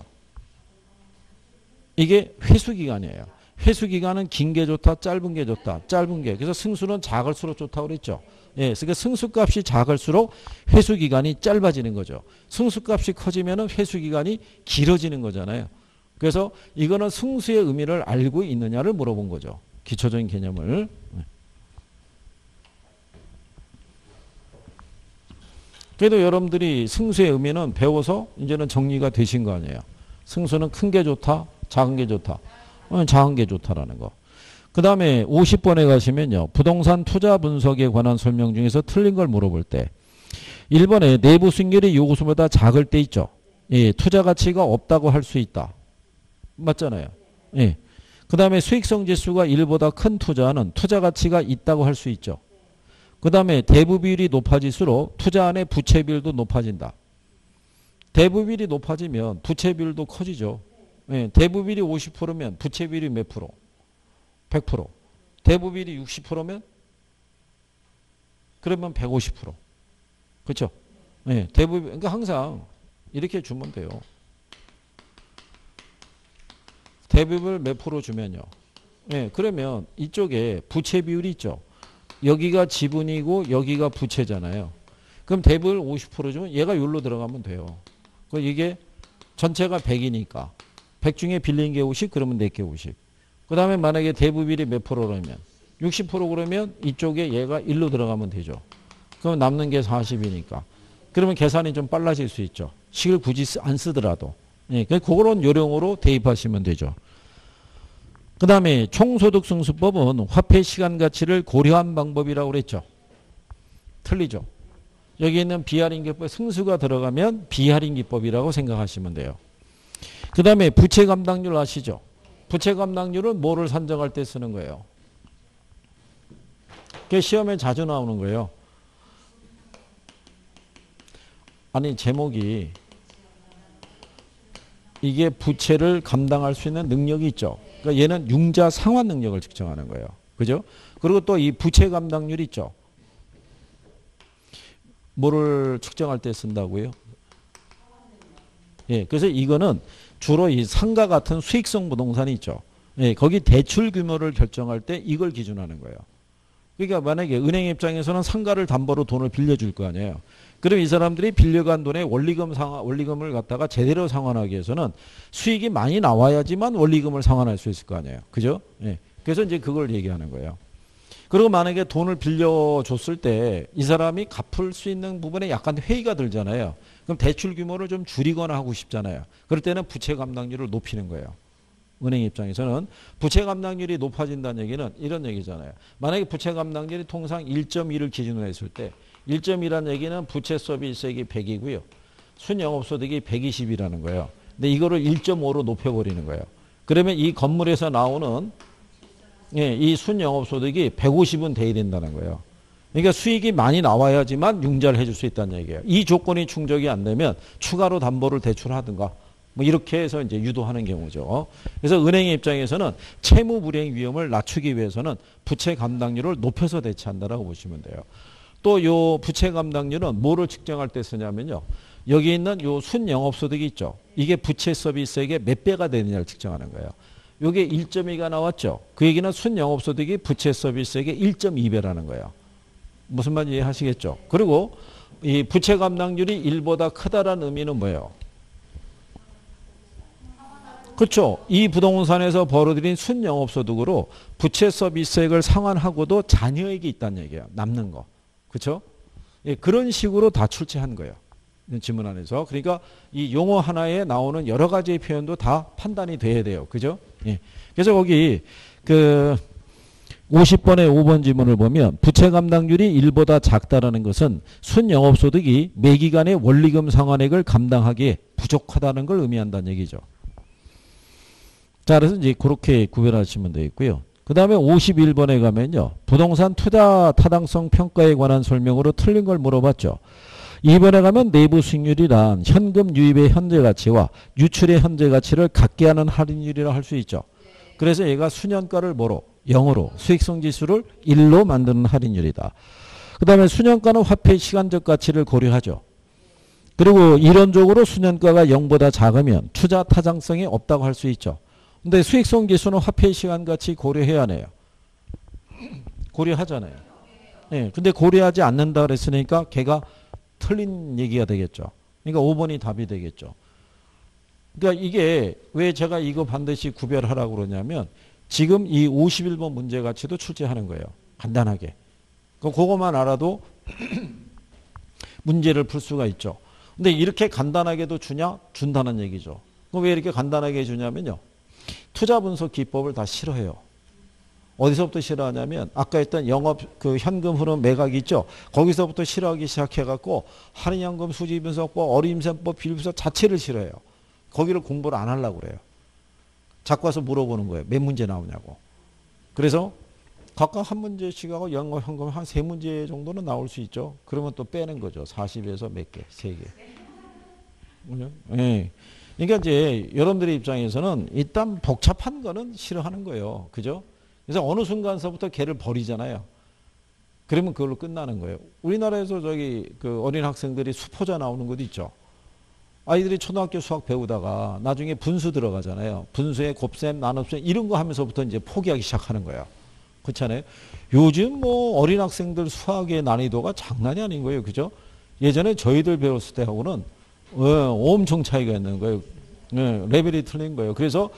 이게 회수기간이에요. 회수기간은 긴 게 좋다, 짧은 게 좋다. 짧은 게. 그래서 승수는 작을수록 좋다고 그랬죠. 예, 그러니까 승수값이 작을수록 회수기간이 짧아지는 거죠. 승수값이 커지면 회수기간이 길어지는 거잖아요. 그래서 이거는 승수의 의미를 알고 있느냐를 물어본 거죠. 기초적인 개념을. 그래도 여러분들이 승수의 의미는 배워서 이제는 정리가 되신 거 아니에요. 승수는 큰 게 좋다, 작은 게 좋다. 작은 게 좋다라는 거. 그 다음에 50번에 가시면요. 부동산 투자 분석에 관한 설명 중에서 틀린 걸 물어볼 때 1번에 내부 수익률이 요구수보다 작을 때 있죠. 예, 투자 가치가 없다고 할 수 있다. 맞잖아요. 예. 그 다음에 수익성 지수가 1보다 큰 투자는 투자 가치가 있다고 할 수 있죠. 그 다음에 대부 비율이 높아질수록 투자 안의 부채 비율도 높아진다. 대부 비율이 높아지면 부채 비율도 커지죠. 예, 대부 비율이 50%면 부채 비율이 몇 프로? 100%. 대부 비율이 60%면 그러면 150%. 그렇죠? 예, 대부 그러니까 항상 이렇게 주면 돼요. 대부 비율 몇 프로 주면요. 예, 그러면 이쪽에 부채 비율이 있죠. 여기가 지분이고 여기가 부채잖아요. 그럼 대부를 50% 주면 얘가 여기로 들어가면 돼요. 이게 전체가 100이니까 100 중에 빌린 게 50 그러면 내게 50. 그 다음에 만약에 대부 비율이 몇 프로라면 60% 그러면 이쪽에 얘가 1로 들어가면 되죠. 그럼 남는 게 40이니까. 그러면 계산이 좀 빨라질 수 있죠. 식을 굳이 안 쓰더라도. 예, 그런 요령으로 대입하시면 되죠. 그 다음에 총소득승수법은 화폐 시간 가치를 고려한 방법이라고 그랬죠. 틀리죠. 여기 있는 비할인기법 승수가 들어가면 비할인기법이라고 생각하시면 돼요. 그 다음에 부채 감당률 아시죠? 부채 감당률은 뭐를 산정할 때 쓰는 거예요? 그게 시험에 자주 나오는 거예요. 아니 제목이 이게 부채를 감당할 수 있는 능력이 있죠. 그러니까 얘는 융자 상환 능력을 측정하는 거예요. 그죠? 그리고 또 이 부채 감당률 있죠. 뭐를 측정할 때 쓴다고요? 예, 그래서 이거는 주로 이 상가 같은 수익성 부동산이 있죠. 예, 거기 대출 규모를 결정할 때 이걸 기준하는 거예요. 그러니까 만약에 은행 입장에서는 상가를 담보로 돈을 빌려줄 거 아니에요. 그럼 이 사람들이 빌려간 돈에 원리금을 갖다가 제대로 상환하기 위해서는 수익이 많이 나와야지만 원리금을 상환할 수 있을 거 아니에요. 그죠? 예. 그래서 이제 그걸 얘기하는 거예요. 그리고 만약에 돈을 빌려줬을 때 이 사람이 갚을 수 있는 부분에 약간 회의가 들잖아요. 그럼 대출 규모를 좀 줄이거나 하고 싶잖아요. 그럴 때는 부채 감당률을 높이는 거예요. 은행 입장에서는 부채 감당률이 높아진다는 얘기는 이런 얘기잖아요. 만약에 부채 감당률이 통상 1.2를 기준으로 했을 때 1.2라는 얘기는 부채 서비스액이 100이고요. 순영업소득이 120이라는 거예요. 근데 이거를 1.5로 높여버리는 거예요. 그러면 이 건물에서 나오는 이 순영업소득이 150은 돼야 된다는 거예요. 그러니까 수익이 많이 나와야지만 융자를 해줄 수 있다는 얘기예요. 이 조건이 충족이 안 되면 추가로 담보를 대출하든가 뭐 이렇게 해서 이제 유도하는 경우죠. 그래서 은행의 입장에서는 채무 불이행 위험을 낮추기 위해서는 부채 감당률을 높여서 대체한다라고 보시면 돼요. 또 요 부채 감당률은 뭐를 측정할 때 쓰냐면요. 여기 있는 요 순영업소득이 있죠. 이게 부채 서비스액의 몇 배가 되느냐를 측정하는 거예요. 요게 1.2가 나왔죠. 그 얘기는 순영업소득이 부채 서비스액의 1.2배라는 거예요. 무슨 말인지 이해하시겠죠? 그리고 이 부채 감당률이 1보다 크다라는 의미는 뭐예요? 그렇죠. 이 부동산에서 벌어들인 순영업소득으로 부채 서비스액을 상환하고도 잔여액이 있다는 얘기예요. 남는 거. 그렇죠? 예, 그런 식으로 다 출제한 거예요. 지문 안에서. 그러니까 이 용어 하나에 나오는 여러 가지의 표현도 다 판단이 돼야 돼요. 그죠? 예. 그래서 거기 그 50번의 5번 지문을 보면 부채 감당률이 1보다 작다라는 것은 순영업소득이 매기간의 원리금 상환액을 감당하기에 부족하다는 걸 의미한다는 얘기죠. 자, 그래서 이제 그렇게 구별하시면 되겠고요. 그 다음에 51번에 가면요. 부동산 투자 타당성 평가에 관한 설명으로 틀린 걸 물어봤죠. 2번에 가면 내부 수익률이란 현금 유입의 현재 가치와 유출의 현재 가치를 같게 하는 할인율이라 할 수 있죠. 그래서 얘가 수년가를 뭐로? 0으로 수익성 지수를 1로 만드는 할인율이다. 그 다음에 수년가는 화폐의 시간적 가치를 고려하죠. 그리고 이론적으로 수년가가 0보다 작으면 투자 타당성이 없다고 할 수 있죠. 근데 수익성 지수는 화폐의 시간 가치 고려해야 하네요. 고려하잖아요. 예. 근데 고려하지 않는다 그랬으니까 걔가 틀린 얘기가 되겠죠. 그러니까 5번이 답이 되겠죠. 그러니까 이게 왜 제가 이거 반드시 구별하라고 그러냐면 지금 이 51번 문제 가치도 출제하는 거예요. 간단하게. 그거만 알아도 문제를 풀 수가 있죠. 근데 이렇게 간단하게도 주냐? 준다는 얘기죠. 그럼 왜 이렇게 간단하게 주냐면요. 투자 분석 기법을 다 싫어해요. 어디서부터 싫어하냐면 아까 했던 영업 그 현금 흐름 매각 있죠. 거기서부터 싫어하기 시작해갖고 할인연금 수지 분석법, 어림셈법, 비율분석 자체를 싫어해요. 거기를 공부를 안 하려고 그래요. 자꾸 와서 물어보는 거예요. 몇 문제 나오냐고. 그래서 각각 한 문제씩 하고 영업 현금 한 3문제 정도는 나올 수 있죠. 그러면 또 빼는 거죠. 40에서 몇 개? 3개. 네. 그러니까 이제 여러분들의 입장에서는 일단 복잡한 거는 싫어하는 거예요. 그죠? 그래서 어느 순간서부터 걔를 버리잖아요. 그러면 그걸로 끝나는 거예요. 우리나라에서 저기 그 어린 학생들이 수포자 나오는 것도 있죠. 아이들이 초등학교 수학 배우다가 나중에 분수 들어가잖아요. 분수에 곱셈, 나눗셈 이런 거 하면서부터 이제 포기하기 시작하는 거예요. 그렇잖아요. 요즘 뭐 어린 학생들 수학의 난이도가 장난이 아닌 거예요. 그죠? 예전에 저희들 배웠을 때하고는 엄청 차이가 있는 거예요. 레벨이 틀린 거예요. 그래서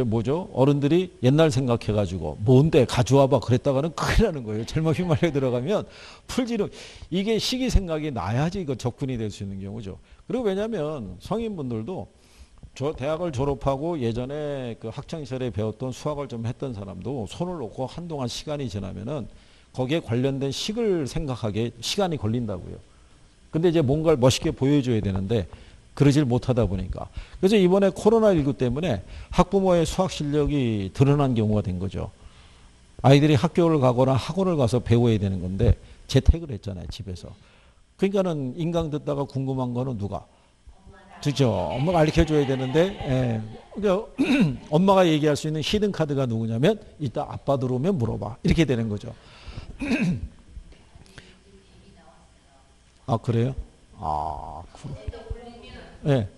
뭐죠? 어른들이 옛날 생각해가지고, 뭔데, 가져와봐. 그랬다가는 큰일 나는 거예요. 잘못 휘말려 들어가면 풀지름. 이게 시기 생각이 나야지 이거 접근이 될 수 있는 경우죠. 그리고 왜냐면 성인분들도 저 대학을 졸업하고 예전에 그 학창시절에 배웠던 수학을 좀 했던 사람도 손을 놓고 한동안 시간이 지나면은 거기에 관련된 식을 생각하기에 시간이 걸린다고요. 근데 이제 뭔가를 멋있게 보여줘야 되는데 그러질 못하다 보니까. 그래서 이번에 코로나19 때문에 학부모의 수학 실력이 드러난 경우가 된 거죠. 아이들이 학교를 가거나 학원을 가서 배워야 되는 건데 재택을 했잖아요, 집에서. 그러니까는 인강 듣다가 궁금한 거는 누가? 그죠? 엄마가 가르쳐줘야 되는데, 예. 그러니까 엄마가 얘기할 수 있는 히든 카드가 누구냐면 이따 아빠 들어오면 물어봐. 이렇게 되는 거죠. 아, 그래요? 아, 예.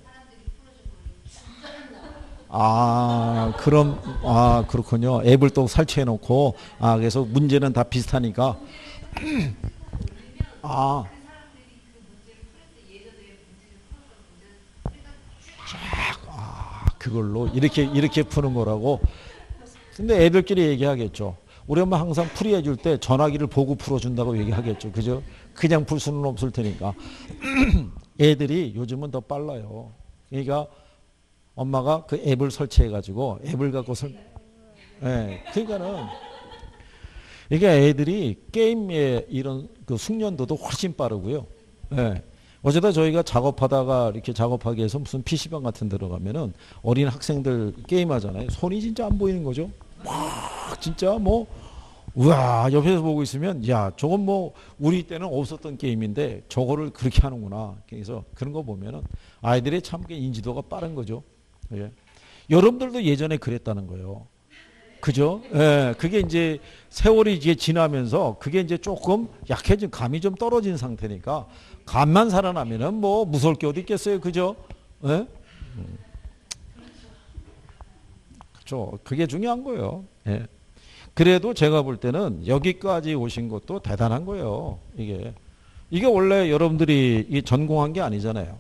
아, 그럼, 아, 그렇군요. 앱을 또 설치해 놓고, 아, 그래서 문제는 다 비슷하니까. 아, 그걸로 이렇게 푸는 거라고. 근데 애들끼리 얘기하겠죠. 우리 엄마 항상 풀이해 줄 때 전화기를 보고 풀어준다고 얘기하겠죠. 그죠? 그냥 풀 수는 없을 테니까. 애들이 요즘은 더 빨라요. 그러니까 엄마가 그 앱을 설치해가지고 앱을 갖고 예, 그러니까는 이게 애들이 게임의 이런 그 숙련도도 훨씬 빠르고요. 예. 어제다 저희가 작업하다가 이렇게 작업하기 위해서 무슨 PC방 같은 데 들어가면은 어린 학생들 게임하잖아요. 손이 진짜 안 보이는 거죠. 막 진짜 뭐 우와 옆에서 보고 있으면 야 저건 뭐 우리 때는 없었던 게임인데 저거를 그렇게 하는구나. 그래서 그런 거 보면은 아이들의 참 인지도가 빠른 거죠. 예. 여러분들도 예전에 그랬다는 거예요. 그죠? 예, 그게 이제 세월이 이제 지나면서 그게 이제 조금 약해진 감이 좀 떨어진 상태니까 감만 살아나면은 뭐 무서울 게 어디 있겠어요. 그죠? 예? 그렇죠. 그게 중요한 거예요. 예. 그래도 제가 볼 때는 여기까지 오신 것도 대단한 거예요. 이게 원래 여러분들이 이 전공한 게 아니잖아요.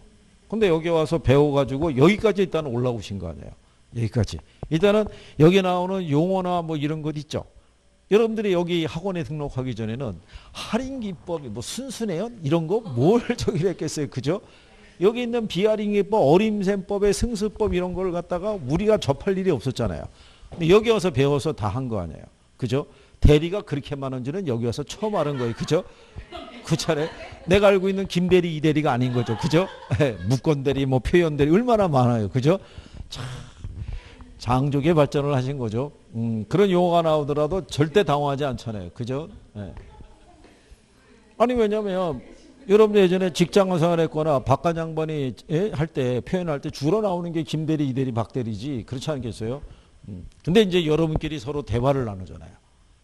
근데 여기 와서 배워가지고 여기까지 일단 올라오신 거 아니에요. 여기까지. 일단은 여기 나오는 용어나 뭐 이런 것 있죠. 여러분들이 여기 학원에 등록하기 전에는 할인 기법이 뭐 순수내연 이런 거 뭘 저기 했겠어요. 그죠? 여기 있는 비할인 기법, 어림셈법의 승수법 이런 걸 갖다가 우리가 접할 일이 없었잖아요. 근데 여기 와서 배워서 다 한 거 아니에요. 그죠? 대리가 그렇게 많은지는 여기 와서 처음 알은 거예요. 그죠? 그 차례 내가 알고 있는 김대리, 이대리가 아닌 거죠. 그죠? 무권대리, 뭐 표현대리 얼마나 많아요. 그죠? 참 장족의 발전을 하신 거죠. 그런 용어가 나오더라도 절대 당황하지 않잖아요. 그죠? 네. 아니 왜냐면 여러분들 예전에 직장 생활했거나 박관 양반이 할 때 표현할 때 주로 나오는 게 김대리, 이대리, 박대리지 그렇지 않겠어요? 근데 이제 여러분끼리 서로 대화를 나누잖아요.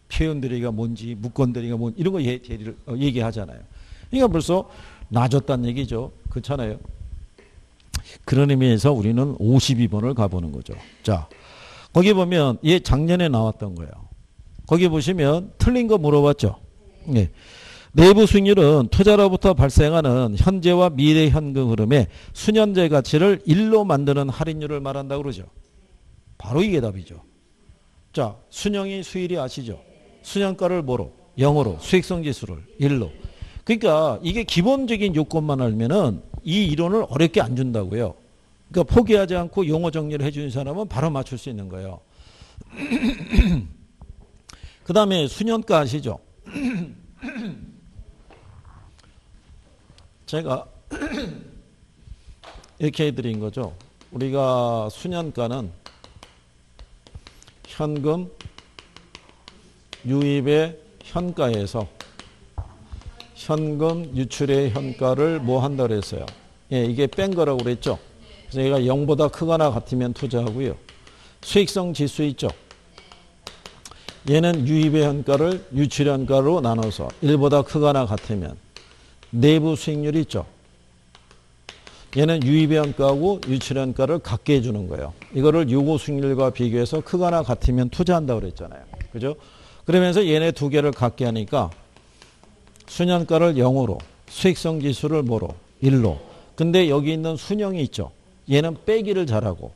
표현대리가 뭔지 무권대리가 뭔지 이런 거 대리를 얘기하잖아요. 그러니까 벌써 낮았다는 얘기죠. 그렇잖아요. 그런 의미에서 우리는 52번을 가보는 거죠. 자, 거기 보면 얘 작년에 나왔던 거예요. 거기 보시면 틀린 거 물어봤죠. 네. 내부 수익률은 투자로부터 발생하는 현재와 미래 현금 흐름의 수년제 가치를 1로 만드는 할인율을 말한다고 그러죠. 바로 이게 답이죠. 자, 순영이 수일이 아시죠? 수년가를 뭐로? 0으로, 수익성 지수를 1로. 그러니까 이게 기본적인 요건만 알면은 이 이론을 어렵게 안 준다고요. 그러니까 포기하지 않고 용어 정리를 해주는 사람은 바로 맞출 수 있는 거예요. 그 다음에 수년가 아시죠? 제가 이렇게 해드린 거죠. 우리가 수년가는 현금 유입의 현가에서 현금 유출의 현가를 뭐 한다 그랬어요. 예, 이게 뺀 거라고 그랬죠. 그래서 얘가 0보다 크거나 같으면 투자하고요. 수익성 지수 있죠. 얘는 유입의 현가를 유출의 현가로 나눠서 1보다 크거나 같으면 내부 수익률이 있죠. 얘는 유입의 현가하고 유출의 현가를 같게 해주는 거예요. 이거를 요구 수익률과 비교해서 크거나 같으면 투자한다고 그랬잖아요. 그죠? 그러면서 얘네 두 개를 같게 하니까 수년가를 0으로 수익성 지수를 뭐로? 1로. 근데 여기 있는 순영이 있죠. 얘는 빼기를 잘하고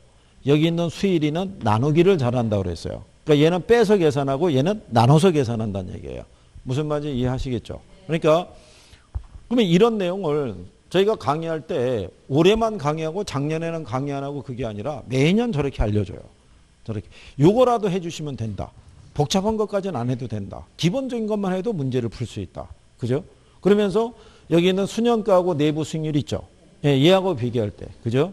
여기 있는 수일이는 나누기를 잘한다고 그랬어요. 그러니까 얘는 빼서 계산하고 얘는 나눠서 계산한다는 얘기예요. 무슨 말인지 이해하시겠죠? 그러니까 그러면 이런 내용을 저희가 강의할 때 올해만 강의하고 작년에는 강의 안 하고 그게 아니라 매년 저렇게 알려줘요. 저렇게. 요거라도 해주시면 된다. 복잡한 것까지는 안 해도 된다. 기본적인 것만 해도 문제를 풀 수 있다. 그죠? 그러면서 여기 있는 수년가하고 내부 수익률 있죠? 예, 얘하고 비교할 때. 그죠?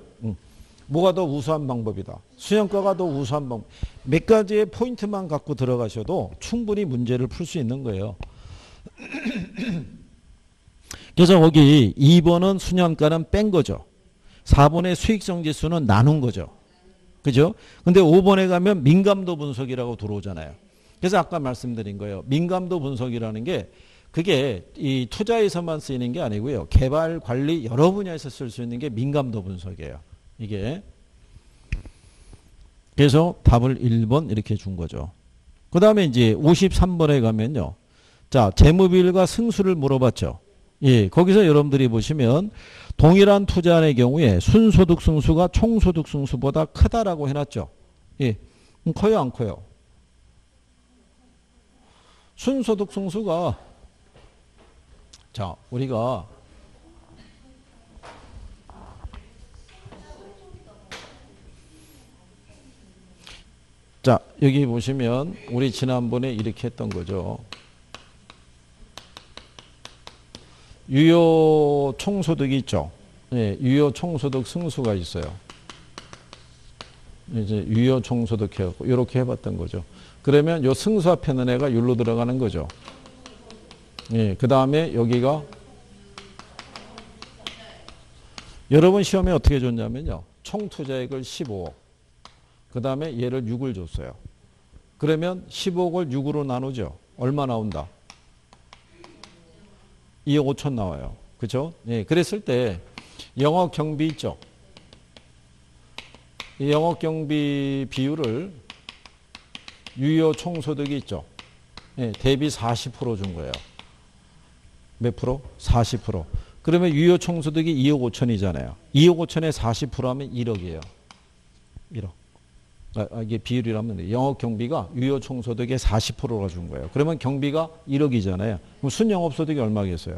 뭐가 더 우수한 방법이다. 수년가가 더 우수한 방법. 몇 가지의 포인트만 갖고 들어가셔도 충분히 문제를 풀 수 있는 거예요. 그래서 거기 2번은 수년가는 뺀 거죠. 4번의 수익성 지수는 나눈 거죠. 그죠? 근데 5번에 가면 민감도 분석이라고 들어오잖아요. 그래서 아까 말씀드린 거예요. 민감도 분석이라는 게 그게 이 투자에서만 쓰이는 게 아니고요. 개발, 관리 여러 분야에서 쓸 수 있는 게 민감도 분석이에요. 이게. 그래서 답을 1번 이렇게 준 거죠. 그 다음에 이제 53번에 가면요. 자, 재무비율과 승수를 물어봤죠. 예, 거기서 여러분들이 보시면 동일한 투자의 경우에 순소득 승수가 총소득 승수보다 크다라고 해놨죠. 예, 커요, 안 커요? 순소득 승수가 자, 우리가 자, 여기 보시면 우리 지난번에 이렇게 했던 거죠. 유효 총소득이 있죠. 예, 유효 총소득 승수가 있어요. 이제 유효 총소득 해갖고 이렇게 해봤던 거죠. 그러면 요 승수 앞에 있는 애가 율로 들어가는 거죠. 예, 그 다음에 여기가 여러분 시험에 어떻게 줬냐면요. 총 투자액을 15억. 그 다음에 얘를 6을 줬어요. 그러면 15억을 6으로 나누죠. 얼마 나온다? 2억 5천 나와요. 그죠? 예, 그랬을 때 영업 경비 있죠. 이 영업 경비 비율을 유효 총소득이 있죠. 예, 대비 40% 준 거예요. 몇 프로? 40%. 그러면 유효 총소득이 2억 5천이잖아요. 2억 5천에 40% 하면 1억이에요. 1억. 이게 비율이라면 영업 경비가 유효 총소득의 40%가 준 거예요. 그러면 경비가 1억이잖아요. 그럼 순영업소득이 얼마겠어요?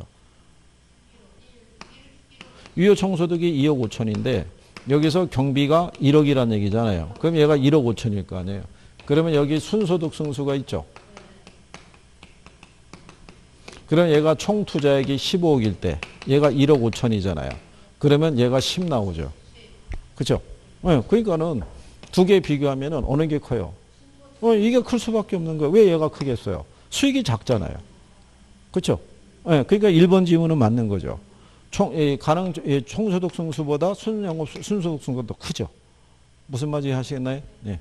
유효 총소득이 2억 5천인데 여기서 경비가 1억이란 얘기잖아요. 그럼 얘가 1억 5천일 거 아니에요. 그러면 여기 순소득 승수가 있죠. 그럼 얘가 총 투자액이 15억일 때 얘가 1억 5천이잖아요. 그러면 얘가 10 나오죠. 그죠? 네, 그러니까는 두 개 비교하면은 어느 게 커요? 이게 클 수밖에 없는 거예요. 왜 얘가 크겠어요? 수익이 작잖아요. 그렇죠? 네, 그러니까 1번 지문은 맞는 거죠. 총소득 승수보다 순소득 승수가 더 크죠. 무슨 말인지 하시겠나요? 네.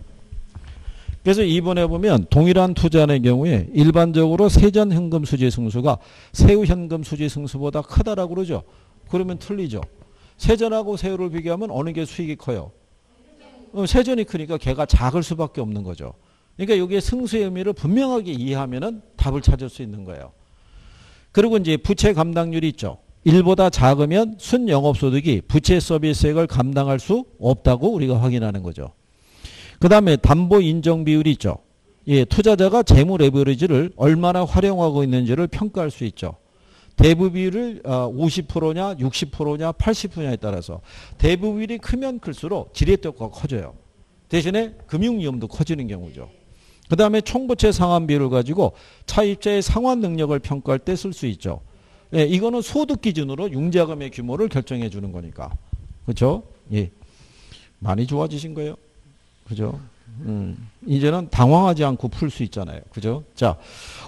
그래서 2번에 보면 동일한 투자의 경우에 일반적으로 세전 현금 수지 승수가 세후 현금 수지 승수보다 크다라고 그러죠. 그러면 틀리죠. 세전하고 세후를 비교하면 어느 게 수익이 커요? 세전이 크니까 걔가 작을 수밖에 없는 거죠. 그러니까 여기에 승수의 의미를 분명하게 이해하면은 답을 찾을 수 있는 거예요. 그리고 이제 부채 감당률이 있죠. 1보다 작으면 순영업소득이 부채 서비스액을 감당할 수 없다고 우리가 확인하는 거죠. 그 다음에 담보 인정 비율이 있죠. 예, 투자자가 재무 레버리지를 얼마나 활용하고 있는지를 평가할 수 있죠. 대부 비율을 50%냐 60%냐 80%냐에 따라서 대부 비율이 크면 클수록 지렛대가 커져요. 대신에 금융위험도 커지는 경우죠. 그 다음에 총부채 상환 비율을 가지고 차입자의 상환 능력을 평가할 때 쓸 수 있죠. 예, 이거는 소득 기준으로 융자금의 규모를 결정해 주는 거니까. 그렇죠? 예. 많이 좋아지신 거예요. 그죠? 이제는 당황하지 않고 풀 수 있잖아요. 그죠? 자,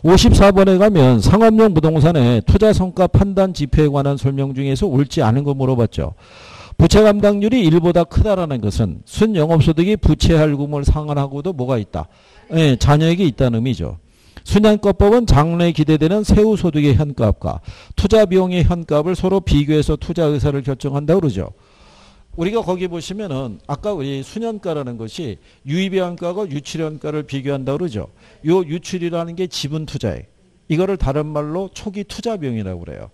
54번에 가면 상업용 부동산의 투자 성과 판단 지표에 관한 설명 중에서 옳지 않은 거 물어봤죠. 부채 감당률이 1보다 크다라는 것은 순영업소득이 부채 할금을 상환하고도 뭐가 있다? 예, 잔여액이 있다는 의미죠. 순환가법은 장래에 기대되는 세후소득의 현값과 투자 비용의 현값을 서로 비교해서 투자 의사를 결정한다고 그러죠. 우리가 거기 보시면은 아까 우리 수년가라는 것이 유입의 현가하고 유출의 현가를 비교한다고 그러죠. 요 유출이라는 게 지분 투자액. 이거를 다른 말로 초기 투자 비용이라고 그래요.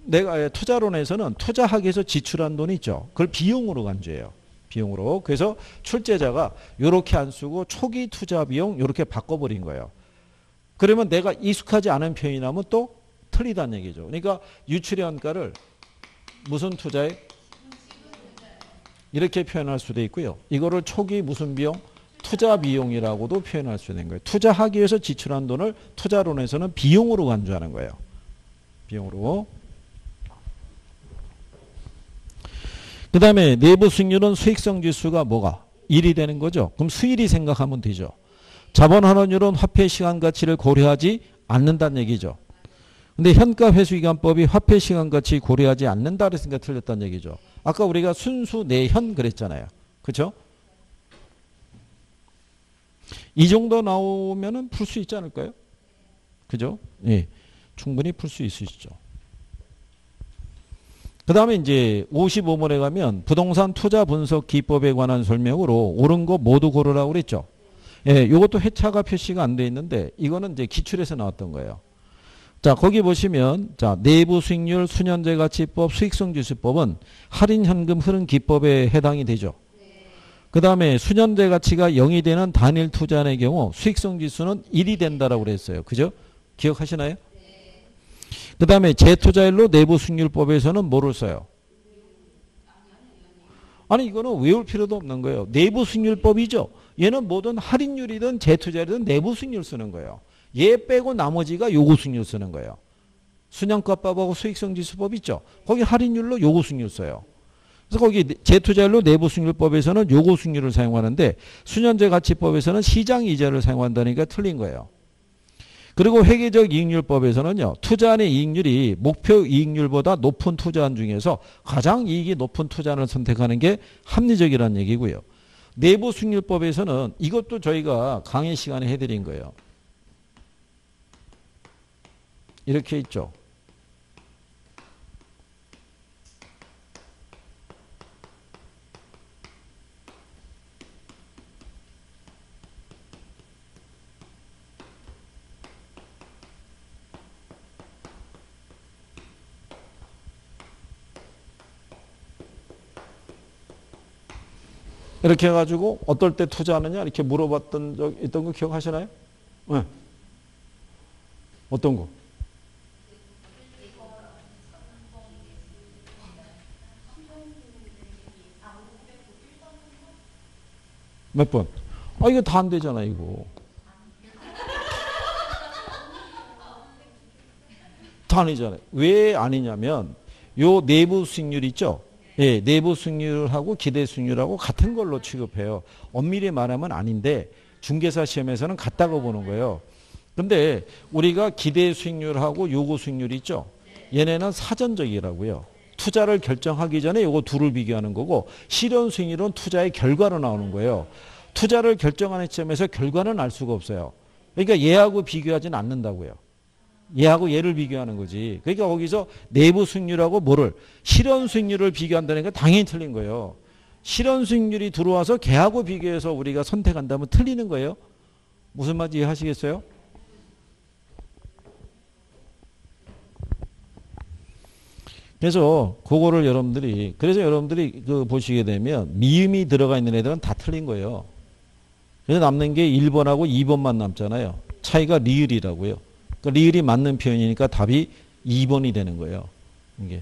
내가 투자론에서는 투자하기 위해서 지출한 돈이 있죠. 그걸 비용으로 간주해요. 비용으로. 그래서 출제자가 이렇게 안 쓰고 초기 투자 비용 이렇게 바꿔버린 거예요. 그러면 내가 익숙하지 않은 표현이 나면 또 틀리다는 얘기죠. 그러니까 유출의 원가를 무슨 투자에 이렇게 표현할 수도 있고요. 이거를 초기 무슨 비용? 투자 비용이라고도 표현할 수 있는 거예요. 투자하기 위해서 지출한 돈을 투자론에서는 비용으로 간주하는 거예요. 비용으로. 그 다음에 내부 수익률은 수익성 지수가 뭐가? 1이 되는 거죠. 그럼 수일이 생각하면 되죠. 자본 환원율은 화폐 시간 가치를 고려하지 않는다는 얘기죠. 근데 현가 회수기간법이 화폐 시간 가치 고려하지 않는다 그랬으니까 틀렸다는 얘기죠. 아까 우리가 순수 내현 그랬잖아요. 그렇죠? 이 정도 나오면은 풀 수 있지 않을까요? 그죠? 예. 충분히 풀 수 있으시죠. 그 다음에 이제 55번에 가면 부동산 투자 분석 기법에 관한 설명으로 옳은 거 모두 고르라고 그랬죠. 예, 이것도 회차가 표시가 안 돼 있는데 이거는 이제 기출에서 나왔던 거예요. 자, 거기 보시면 자, 내부 수익률, 수년제 가치법, 수익성 지수법은 할인 현금 흐름 기법에 해당이 되죠. 그 다음에 수년제 가치가 0이 되는 단일 투자의 경우 수익성 지수는 1이 된다라고 그랬어요. 그죠? 기억하시나요? 그 다음에 재투자일로 내부 수익률법에서는 뭐를 써요? 아니 이거는 외울 필요도 없는 거예요. 내부 수익률법이죠. 얘는 뭐든 할인율이든 재투자일이든 내부 수익률 쓰는 거예요. 얘 빼고 나머지가 요구 수익률 쓰는 거예요. 순양가법하고 수익성지수법 있죠. 거기 할인율로 요구 수익률 써요. 그래서 거기 재투자율로 내부 수익률법에서는 요구 수익률을 사용하는데 수년제 가치법에서는 시장 이자를 사용한다니까 틀린 거예요. 그리고 회계적 이익률법에서는요. 투자안의 이익률이 목표 이익률보다 높은 투자안 중에서 가장 이익이 높은 투자안을 선택하는 게 합리적이라는 얘기고요. 내부 수익률법에서는 이것도 저희가 강의 시간에 해드린 거예요. 이렇게 있죠. 이렇게 해가지고 어떨 때 투자하느냐 이렇게 물어봤던 적 있던 거 기억하시나요? 네. 어떤 거? 몇 번? 아 이거 다 안 되잖아 이거. 다 아니잖아요. 왜 아니냐면 요 내부 수익률 있죠? 예, 내부 수익률하고 기대 수익률하고 같은 걸로 취급해요. 엄밀히 말하면 아닌데 중개사 시험에서는 같다고 보는 거예요. 근데 우리가 기대 수익률하고 요구 수익률 있죠? 얘네는 사전적이라고요. 투자를 결정하기 전에 요거 둘을 비교하는 거고 실현 수익률은 투자의 결과로 나오는 거예요. 투자를 결정하는 시점에서 결과는 알 수가 없어요. 그러니까 얘하고 비교하지는 않는다고요. 얘하고 얘를 비교하는 거지. 그러니까 거기서 내부 수익률하고 뭐를 실현 수익률을 비교한다는 건 당연히 틀린 거예요. 실현 수익률이 들어와서 걔하고 비교해서 우리가 선택한다면 틀리는 거예요. 무슨 말인지 이해하시겠어요? 그래서 그거를 여러분들이 그래서 여러분들이 그 보시게 되면 미음이 들어가 있는 애들은 다 틀린 거예요. 그래서 남는 게 1번하고 2번만 남잖아요. 차이가 리을이라고요. 그러니까 리을이 맞는 표현이니까 답이 2번이 되는 거예요. 이게.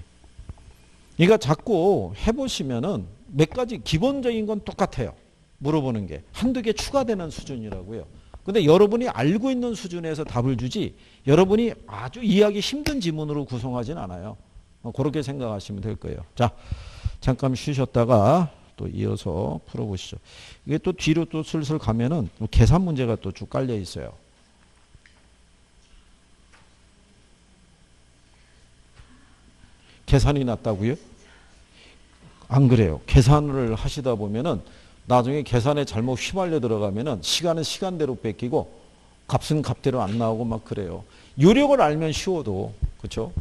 그러니까 자꾸 해보시면은 몇 가지 기본적인 건 똑같아요. 물어보는 게. 한두 개 추가되는 수준이라고요. 근데 여러분이 알고 있는 수준에서 답을 주지 여러분이 아주 이해하기 힘든 지문으로 구성하진 않아요. 그렇게 생각하시면 될 거예요. 자, 잠깐 쉬셨다가 또 이어서 풀어보시죠. 이게 또 뒤로 또 슬슬 가면은 계산 문제가 또 쭉 깔려 있어요. 계산이 났다고요? 안 그래요. 계산을 하시다 보면은 나중에 계산에 잘못 휘말려 들어가면은 시간은 시간대로 뺏기고 값은 값대로 안 나오고 막 그래요. 요령을 알면 쉬워도 그렇죠?